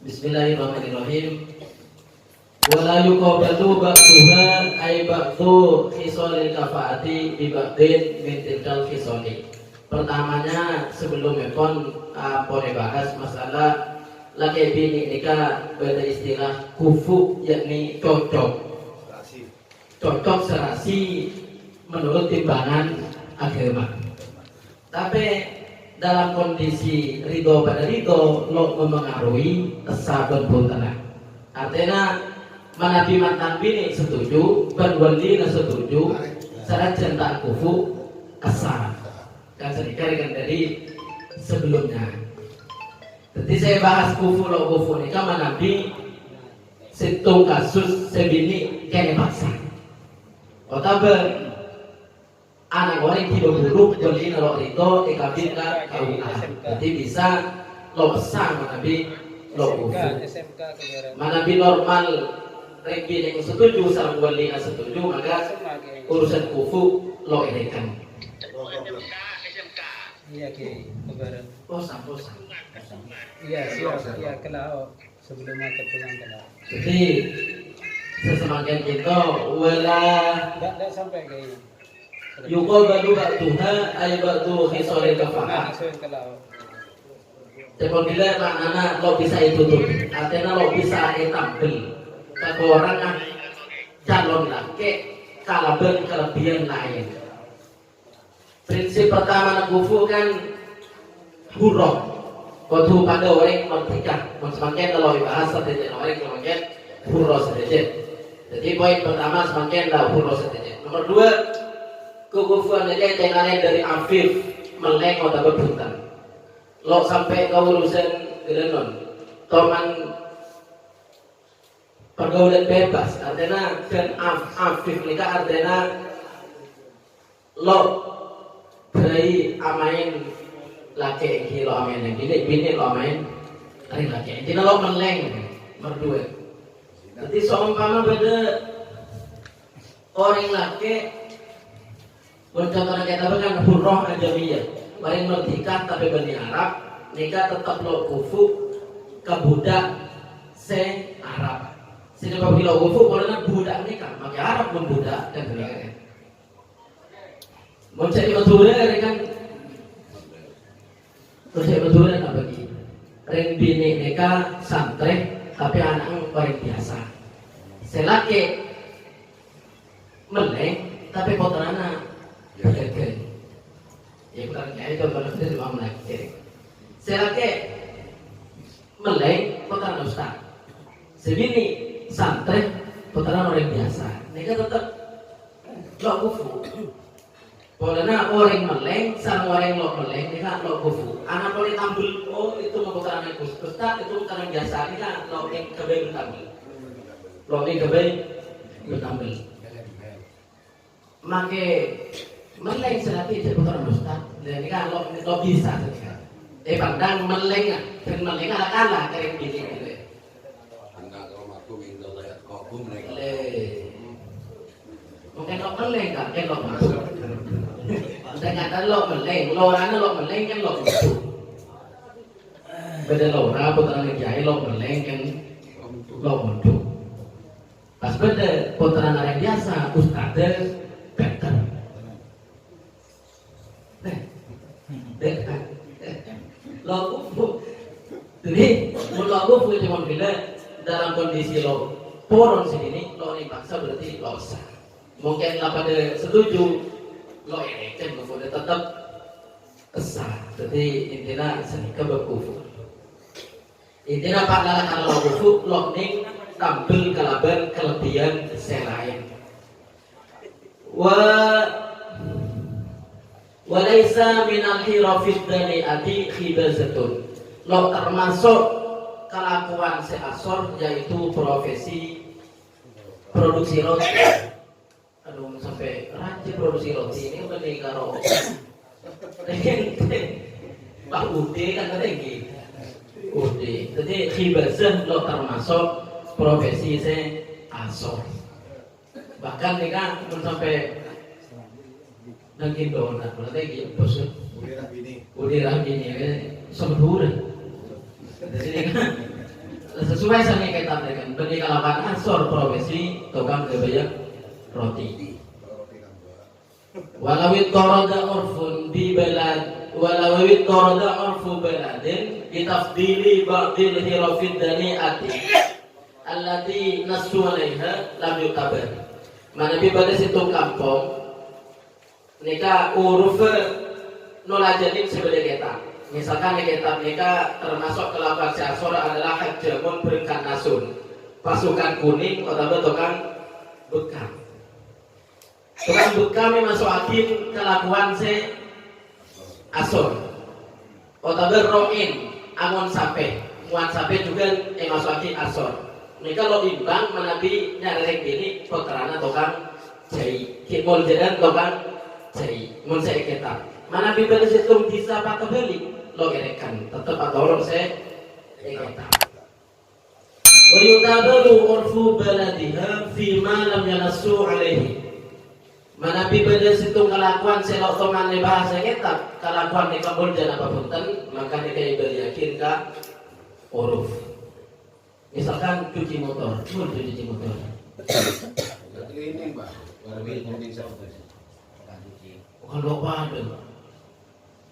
Bismillahirrahmanirrahim. Wala yuqabalu ba'duha ay ba'du khisalil kafaati bi ba'din min tilkal khisali. Pertamanya sebelum pon boleh bahas masalah laki bini nikah pada istilah kufu, yakni cocok serasi menurut timbangan agama. Tapi dalam kondisi ridho pada ridho lo memengaruhi sabun puntenah. Artinya manabi mantan bini setuju, berwali setuju, syarat cinta kufu asal. Kan sedikit kan dari sebelumnya. Jadi saya bahas kufu lo kufu nikah manabi situng kasus sebini kene paksa. Otabe anak orang tiba buruk beli nolak itu ikabin kan KUA. Jadi bisa lo pesan manabi lo kufu. Manabi normal regi yang setuju sarang beli setuju maka urusan kufu lo edekan. Iya Ki, lebaran. Bosan. Iya siap, iya kelao sebelum makan pulang kelao. Jadi sesemakin kita wala Enggak sampai kayaknya. yuqal badu ba'duha ay ba'du khisalil kafaah. Jadi bila maknanya lo bisa itu tuh, artinya lo bisa tampil ke orang calon laki kalaben kelebihan lain. Prinsip pertama kufu kan huruf. Kudu pada orang merdeka. Semakin kalau dibahas sedikit orang semakin huruf sedikit. Jadi poin pertama semakin dah huruf sedikit. Nomor dua, kekufuan ini tenganan dari afif meleng atau berbutan. Lo sampai kau urusan gedenon, toman pergaulan bebas. Artinya dan afif nikah artinya lo dari amain laki kilo amain bini lo amain dari laki. Jadi lo meleng berdua. Jadi seumpama beda orang laki contohnya kita kan hurrah ajamiyah, paling merdeka tapi bani Arab nikah tetap lo kufu ke budak se Arab. Sini kalau lo kufu karena budak nikah, maka Arab pun budak dan sebagainya. Mau cari betul kan? Terus betul apa lagi? Ring bini nikah santri tapi anak paling biasa. Selaki meleng tapi potrana betul. Ya bukan kayak itu kalau kita cuma melek. Selaki meleng potrana ustaz. Sebini santri potrana orang biasa. Nikah tetap lo kufu. Polanya orang meleng, sama orang lo meleng, ini kan lo kufu. Anak boleh tampil, oh itu mau putaran ustaz itu putaran biasa, ini kan lo yang kebaik bertampil. Lo yang kebaik bertampil. Maka meleng selagi itu putaran ustaz, ini kan lo bisa. Pandang meleng, dan meleng ala kalah kering gini gitu. Enggak kalau aku minta lihat kobum mereka. Mungkin lo meleng kan, lo masuk. Ternyata lo meleng, lorana lo meleng kan lo itu. Beda lora putaran jahil lo meleng kan lo untuk. Pas beda putaran orang biasa ustadz better. Lo kufu. Jadi lo kufu cuma bila dalam kondisi lo poron segini lo dipaksa berarti lo sah. Mungkin lah pada setuju lo ini kan kufu tetap sah. Jadi intinya senika berkufu. Intinya pak lala kalau lo kufu lo ning tampil kalaban kelebihan selain. Walaysa minal hirafid dani ati khibazatun. Lo termasuk kelakuan seasor yaitu profesi produksi roti. Aduh sampai ranci produksi roti ini udah nih karo Pak Ude kan ada yang Ude. Jadi khibazah lo termasuk profesi seasor. Bahkan nih kan sampai naging donat berarti gitu bos. Udah bini. Udah bini. Sempurna. Jadi sesuai sama kita dengan bernikahkan ansor profesi tukang kebayang roti. Walawit torada urfun di balad, walawit torada urfu baladin bitafdili ba'dil hirafid dani'ati allati nasu alaiha lam yutabar. Mana pada situ kampung nika uruf nolajanin sebagai kita. Misalkan kitab nika termasuk kelakuan Syahsor adalah hajamun berengkan nasun, pasukan kuning atau tukang bekam. Tukang bekam yang masuk akin kelakuan se asor atau roin angon sape, muan sape juga yang masuk akin asor. Nika lo imbang menabi nyarek ini putrana tukang jai, kimol jalan tukang jai, mun saya kitab. Mana bibir situ bisa patah beli lo gerekan tetap atau orang saya kita. Wa yutabaru urfu baladiha fi ma lam yanassu alaihi. Mana bibir situ kelakuan saya lo teman bahasa kita kelakuan di kabul dan apa punten maka dia yakin ka uruf. Misalkan cuci motor, cuci motor. Ini Pak, baru ini Kalau ada,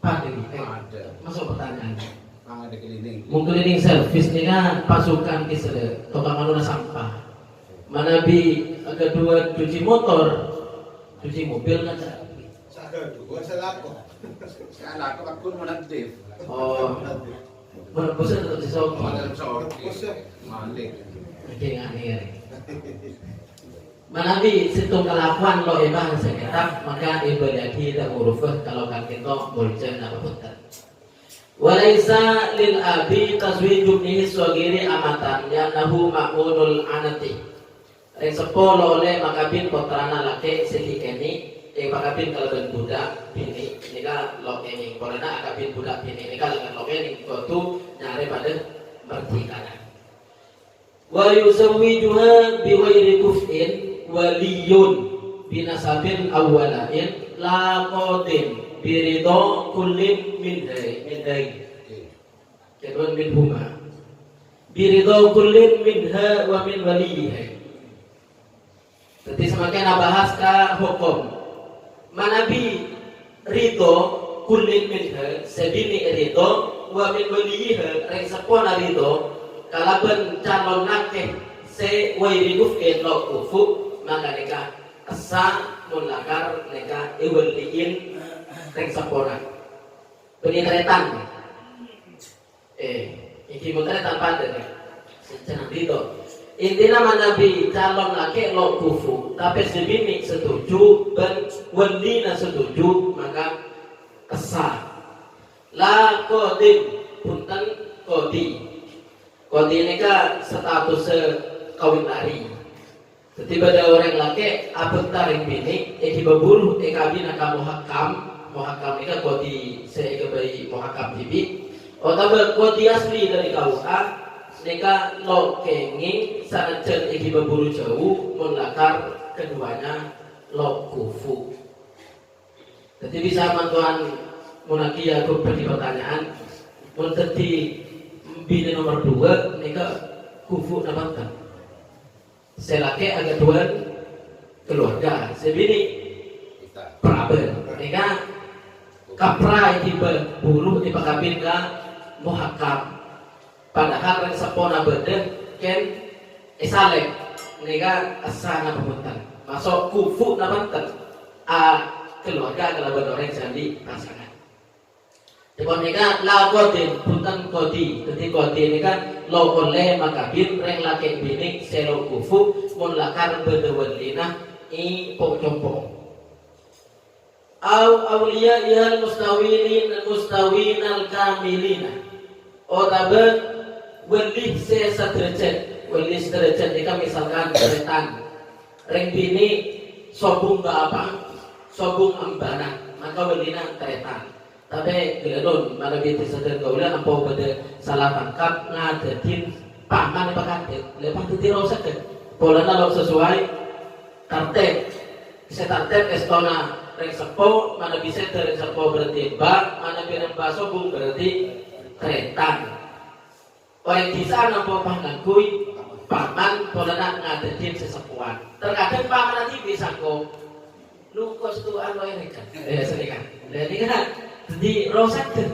ada. masuk pertanyaan. Ada cleaning. Mungkin cleaning service ini kan pasukan kisah, tukang aluna sampah. Mana bi kedua cuci motor, cuci mobil kan? Saya aku menantif. Oh, berpusat untuk sesuatu. Malik. Oke, aneh. Manabi situ kelakuan lo emang sekitar maka ibadati dan urufah kalau kan kita boleh apa punten. Walaisa lil abi taswiju ibnihi shagiri amatan yanahu ma'munul anati. Yang sepuluh oleh makabin putrana laki sedikeni yang makabin kalau budak bini nika lo ini karena akabin budak bini nika dengan lo ini itu nyari pada merdeka. Wa yusawwijuha biwairi kuf'in waliyun binasabin awwalain la qadim biridho kullin min dai kedua min huma biridho kullin minha wa min waliyiha. Jadi semakin bahas ka hukum manabi ridho kullin minha sebini ridho wa min waliyiha reng sepona ridho kalaban calon nakeh se wairi kuf'in lo kufu maka neka asa mulakar neka iwaliin reng sepona penitretan iki mutretan pada secenang dito intinya manabi calon laki lo kufu tapi sebini setuju dan walina setuju maka asa la kodim punten kodi ini kan status kawin lari. Jadi pada orang laki abang taring bini, berburu, kabin akan muhakam ini kan kodi sebagai muhakam tibi. Atau kodi asli dari KUA, mereka lo kenging sangat berburu jauh, melakar keduanya lo kufu. Jadi bisa mantuan munaki aku beri pertanyaan, menjadi bini nomor 2 mereka kufu namanya selaki agak dua keluarga sebini praben mereka kapra yang berburu dipakabin ke muhakam padahal yang sepona beden ken esalek mereka asana pemuntan masuk kufu namanya keluarga kalau orang jadi pasangan. Jepun mereka la kodin punten kodi, jadi kodi ini kan lo oleh makabin reng laki bini selo kufu mun lakar bedewalina i pokcompo. Au awliya ihal mustawin al kamilina. Otabe welih se sederajat, welih sederajat jika misalkan beretan reng bini sobung apa, sobung ambana maka welina teretan. Tapi gelon malah kita sadar kaulah ampau pada salah tangkap ngadetin paman pakai lepas itu rosak kan polanya lo sesuai tartet bisa tartet estona reng sepo mana bisa reng sepo berarti bak mana birang baso bung berarti keretan orang bisa nampak panggangkui paman polana ngadedin sesepuan. Terkadang paman nanti bisa kok lukos tuan lo ini kan, sini kan. Jadi kan di rosaken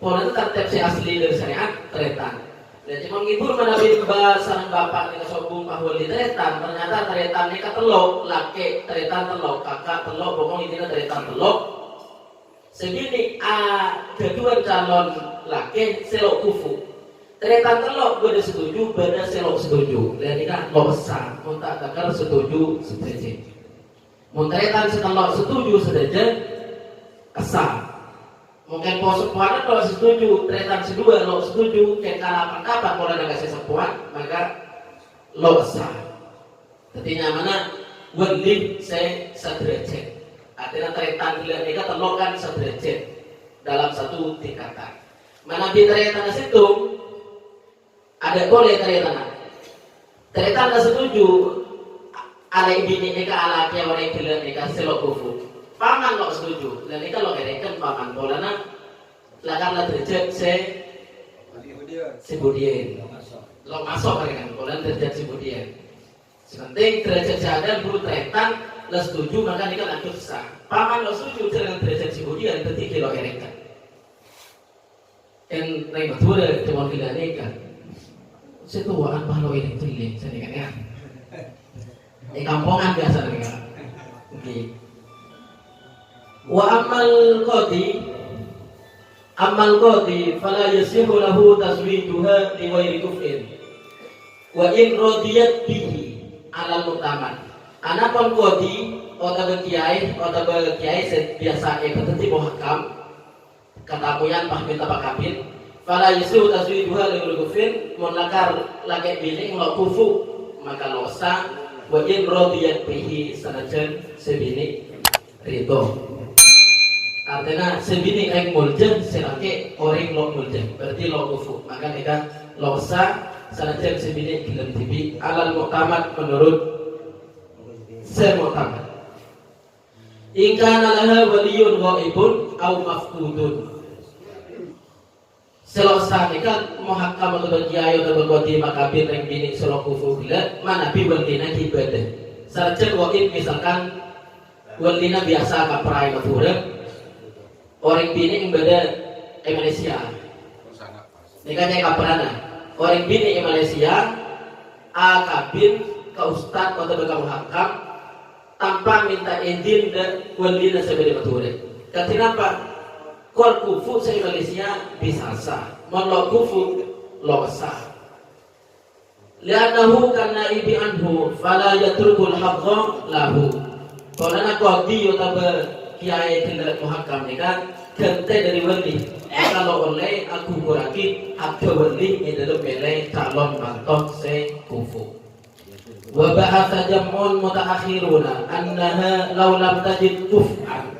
polana tertib si asli dari syariat tretan. Jadi menghibur menabi sareng bapak ini sobung bahwa di tretan ternyata tretan ini telok laki tretan telok kakak telok pokoknya ini tretan telok. Segini kedua calon laki selok kufu. Tretan telok gue setuju, beda selok setuju. Jadi kan lo besar, muntak takar setuju setuju. Tretan setelok setuju setuju kesal. Mungkin pos sepuan kalau setuju, tretan sedua lo setuju, kayak kalapan kapan kalau ada kasih sepuan, maka lo kesal. Artinya mana? Wending saya sederajat. Artinya tretan bila mereka telok kan sederajat dalam satu tingkatan. Mana di tretan situ ada boleh tretan. Tretan setuju, ada bini mereka alaknya orang bila mereka selok kufu. Paman lo setuju, dan mereka lo kerekan paman polana, lakarlah derajat si budian. Lo masuk kan, polana derajat si budian. Sepenting derajat seadan buru tretan, lo setuju maka mereka lanjut sah. Paman lo setuju dengan derajat si budian, berarti lo kerekan. Yang naik betul cuma bila nikah. Setuaan bahlo ini tulis, saya kan ya. Di kampungan biasa mereka. Oke. Wa amal qadi fala yasihu lahu tazwijuha li ghairi kufrin wa in radiyat bihi alal mutaman. Anapun qadi atau kiai biasa berarti muhakam katakuyan pahmi tapak kabin fala yasihu tazwijuha li ghairi kufrin mun lakar lagi biling lo kufu maka losa wa in radiyat bihi sanajan sebini ridho. Artinya sebini kayak muljen selake orang lo muljen berarti lo kufu maka mereka lo sah sanajan sebini bilang tibi alal muktamad menurut semuktamad. Ingkana laha waliyun ghaibun au mafqudun. Selasa mereka muhakkam atau kiai atau berkoti makabir yang bini selo kufu bila mana bi waldina ibadah. Sanajan ghaib misalkan waldina biasa kaperai maturah orang bini yang beda Malaysia. Mereka cek kaperana. Orang bini Malaysia, akabin ke ustad atau ke muhakam tanpa minta izin dan walina sebeda betul. Kenapa? Kol kufu se Malaysia bisa sah, mon kufu lo sah. Lianahu karena ibi anhu, fala yatrukul haqqa lahu. Kalau nak qadi atau kiai tidak muhakam ni kan kente dari wali. Kalau oleh aku kuraki hak wali ini dalam belai calon mantok se kufu. Wa ba'atha jam'un mutaakhiruna annaha law lam tajid kuf'an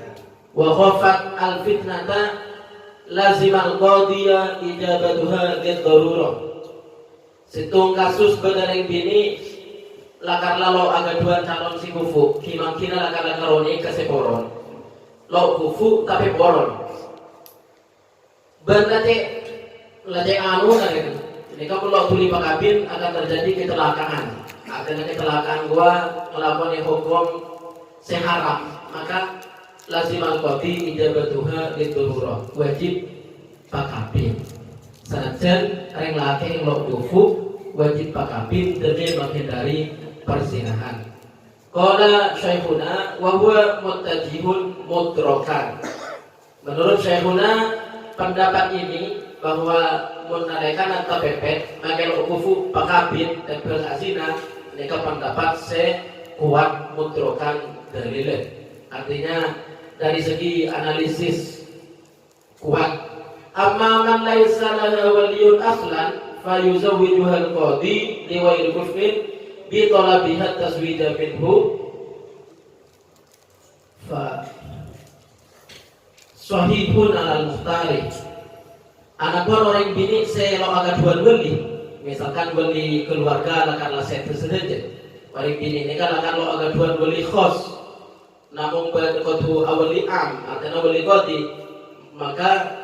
wa khafat al-fitnata lazim al-qadiyya ijabatuha lid-darurah. Situng kasus benereng bini lakar lalu agak dua calon si kufu kimang kina lakar lakaroni keseporon lo kufu tapi poron berarti lajeng anu kan ini kamu lo tuli pakabin akan terjadi kecelakaan. Artinya kecelakaan gua melakukan hukum seharam maka lazim al-qadi ijabatuha lid-darurah wajib pakabin. Sanajan ring laki lo kufu wajib pakabin demi menghindari perzinahan. Qala Syekhuna wa huwa muttajihun mudrakan. Menurut Syekhuna pendapat ini bahwa menalaikan atau pepet maka lo kufu pakabin dan berzina ini pendapat kuat mudrakan dalil. Artinya dari segi analisis kuat. Amma man laisa lahu waliyun aslan fayuzawwijuha al-qadi li ghairi kufrin bi talabiha tazwija minhu fa sahihun al-muhtari. Anapun orang bini saya lo agak dua wali, misalkan wali keluarga lakarlah saya tersedaja. Orang bini ini kan akan lo agak dua wali khos, namun berkotu awali am, artinya wali kodi, maka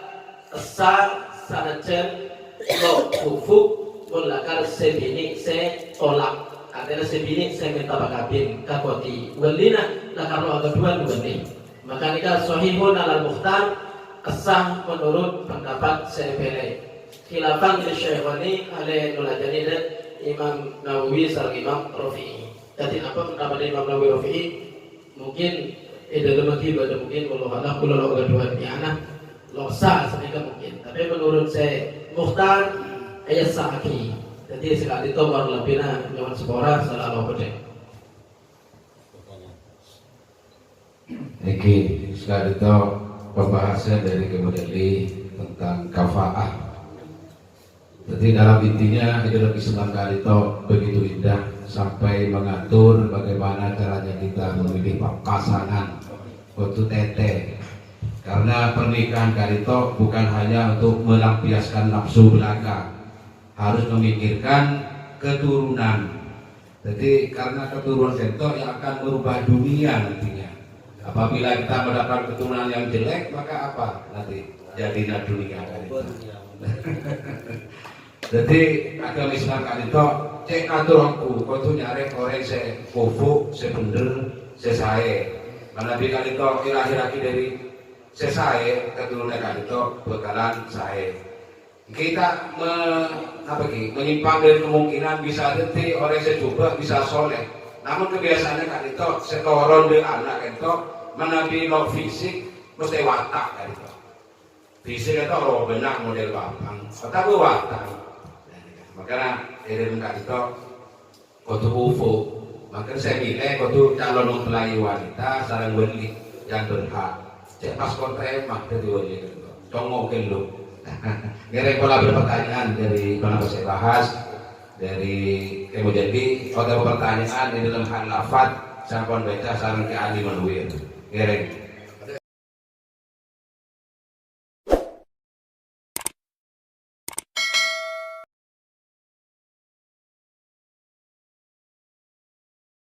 sah sanajan lo fufuk mulakar sebini se tolak adalah sebini saya minta bakapin kakoti walina lakar lo agak dua nih maka nikah sahihun ala mukhtar asah menurut pendapat saya pilih khilafan di Syekhani oleh nulajani dan Imam Nawawi sareng Imam Rafi'i. Jadi apa pendapat Imam Nawawi Rafi'i mungkin dalam akibat mungkin kalau ada pulau kedua ni anak losa sebenarnya mungkin tapi menurut saya mukhtar ayat sahaki jadi sekali itu baru lebih nyaman sepora selalu berdek. Iki sekali itu pembahasan dari Kemudali tentang kafaah. Jadi dalam intinya ideologi Islam kali itu begitu indah sampai mengatur bagaimana caranya kita memilih pasangan untuk tete. Karena pernikahan kali itu bukan hanya untuk melampiaskan nafsu belaka, harus memikirkan keturunan. Jadi karena keturunan itu yang akan merubah dunia nantinya. Apabila kita mendapat keturunan yang jelek, maka apa nanti jadinya dunia kali itu. Jadi agama Islam kali itu cek atur aku, kau tu nyari orang se kufuk, se bener, se sae. Karena Nabi kali itu akhir-akhir dari se sae keturunan kali itu bakalan sae. Kita menyimpang dari kemungkinan bisa nanti orang se coba bisa soleh. Namun kebiasaannya kali itu setoron di anak itu menabi lo fisik mesti watak kali itu. Fisik itu orang benar model bapang, tapi watak. Makanya ilmu kali itu kudu UFO. Makanya saya milih kudu calon mempelai wanita sarang wali yang berhak. Cek paspor emang dari wali itu. Congok lu. Ngerek pola berpertanyaan dari mana saya bahas dari Kemudali. Ada pertanyaan di dalam hal lafaz sampun baca sarang ke Ali Manwir. Ngerek.